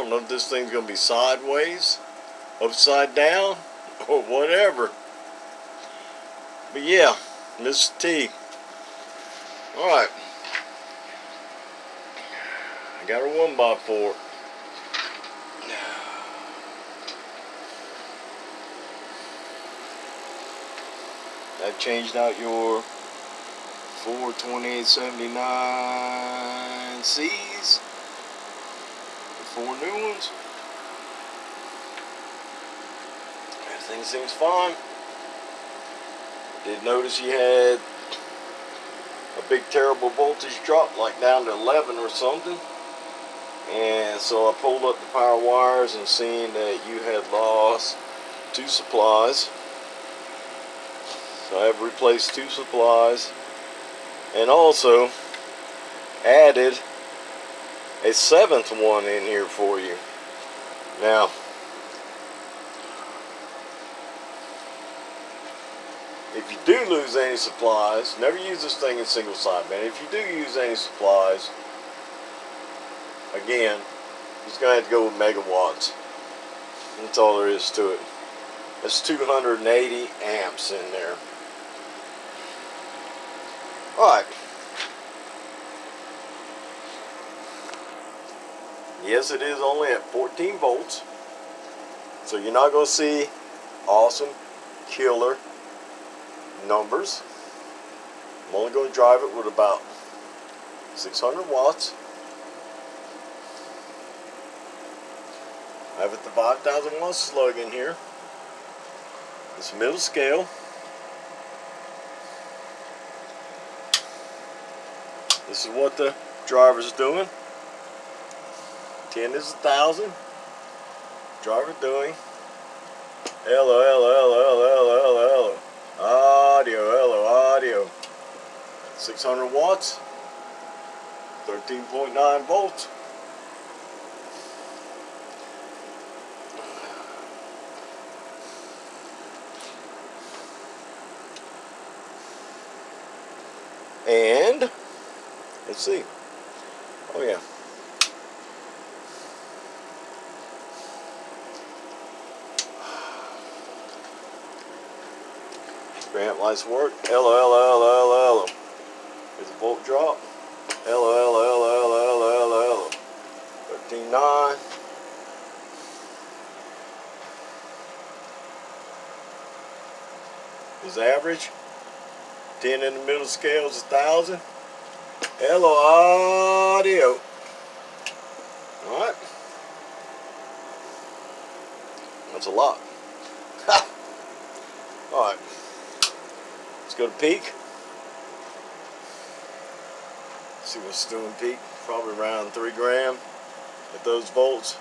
don't know if this thing's going to be sideways, upside down, or whatever. But yeah, Mr. T. Alright. I got a 1x4. I've changed out your 42879Cs. 4 new ones. Everything seems fine. Did notice you had a big terrible voltage drop, like down to 11 or something. And so I pulled up the power wires and seen that you had lost 2 supplies. So I have replaced 2 supplies and also added a 7th one in here for you. Now, if you do lose any supplies, never use this thing in single sideband. If you do use any supplies, again, you're just going to have to go with megawatts. That's all there is to it. That's 280 amps in there. Alright. Yes, it is only at 14 volts. So you're not going to see awesome, killer numbers. I'm only going to drive it with about 600 watts. I have it the 5,000 watt slug in here. It's middle scale. This is what the driver's doing. 10 is 1,000. Driver doing. Hello, hello, hello, hello, hello, hello. Audio, hello, audio. 600 watts. 13.9 volts. And let's see. Oh yeah. Grant lights work. Hello, hello, hello, hello, hello. Here's a volt drop. Hello, hello, hello, hello, hello, hello, hello. 13.9. Is average. 10 in the middle scale is 1,000. Hello, audio. Alright. That's a lot. Alright. Let's go to peak. See what's doing peak. Probably around 3 grams at those volts.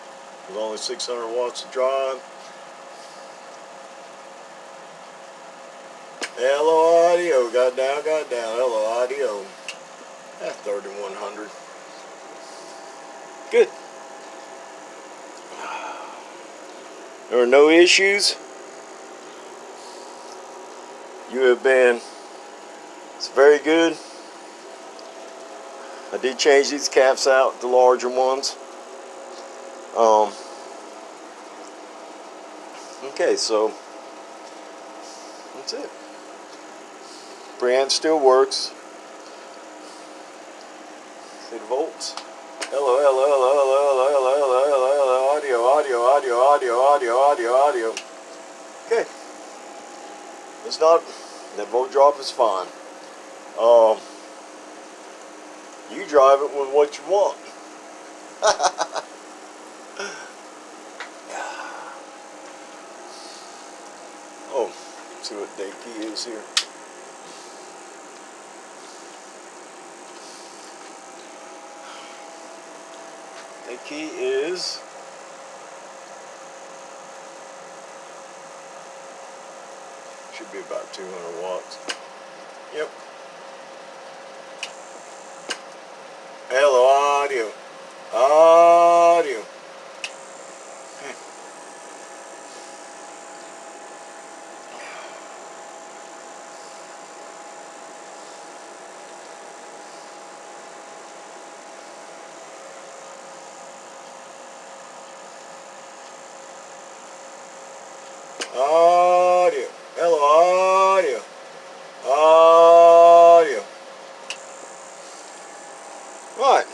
With only 600 watts of drive. Hello, audio. Got down, got down. Hello, audio. That's 3,100. Good. There are no issues. You have been, it's very good. I did change these caps out, the larger ones. Okay, so that's it. Preamp still works. See the volts. Hello, hello, hello, hello, hello, hello, hello, hello, hello, audio, audio, audio, audio, audio, audio, audio. Okay. It's not, that volt drop is fine. You drive it with what you want. Oh, let's see what day key is here. Day key is should be about 200 watts. Yep. Hello, audio. Audio. Audio. Hello, audio. Audio. Right.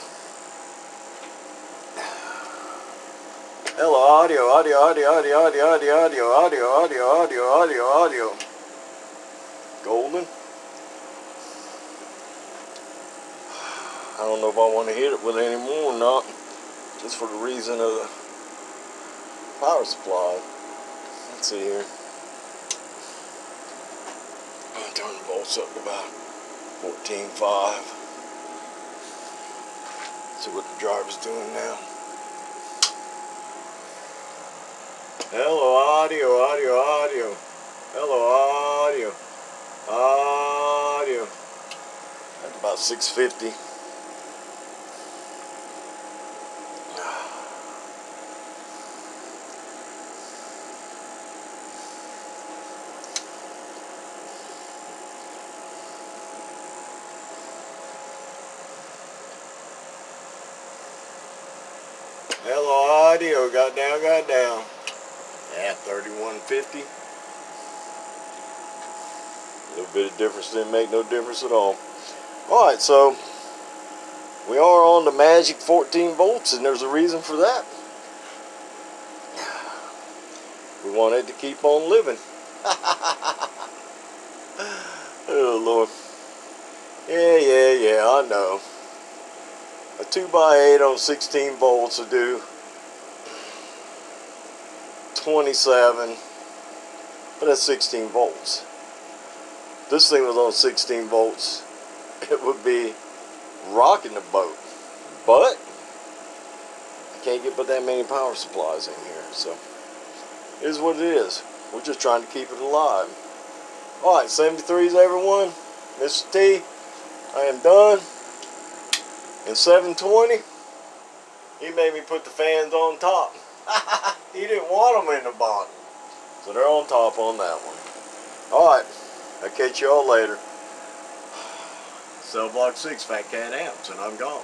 Hello, audio, audio, audio, audio, audio, audio, audio, audio, audio, audio, audio, audio. Golden. I don't know if I want to hit it with any more or not, just for the reason of the power supply. Let's see here. I'm going to turn the volts up to about 14.5. See what the driver's doing now. Hello, audio, audio, audio. Hello, audio. Audio. That's about 650. Hello, audio. Got down, got down. Yeah, 3150. A little bit of difference didn't make no difference at all. Alright, so we are on the magic 14 volts, and there's a reason for that. We want it to keep on living. Oh, Lord. Yeah, I know. A 2x8 on 16 volts will do 27, but that's 16 volts. This thing was on 16 volts, it would be rocking the boat, but I can't get but that many power supplies in here, so it is what it is. We're just trying to keep it alive. Alright, 73s everyone, Mr. T, I am done. And 720, he made me put the fans on top. He didn't want them in the bottom, so they're on top on that one. Alright, I'll catch y'all later. Cell Block 6 Fat Cat Amps, and I'm gone.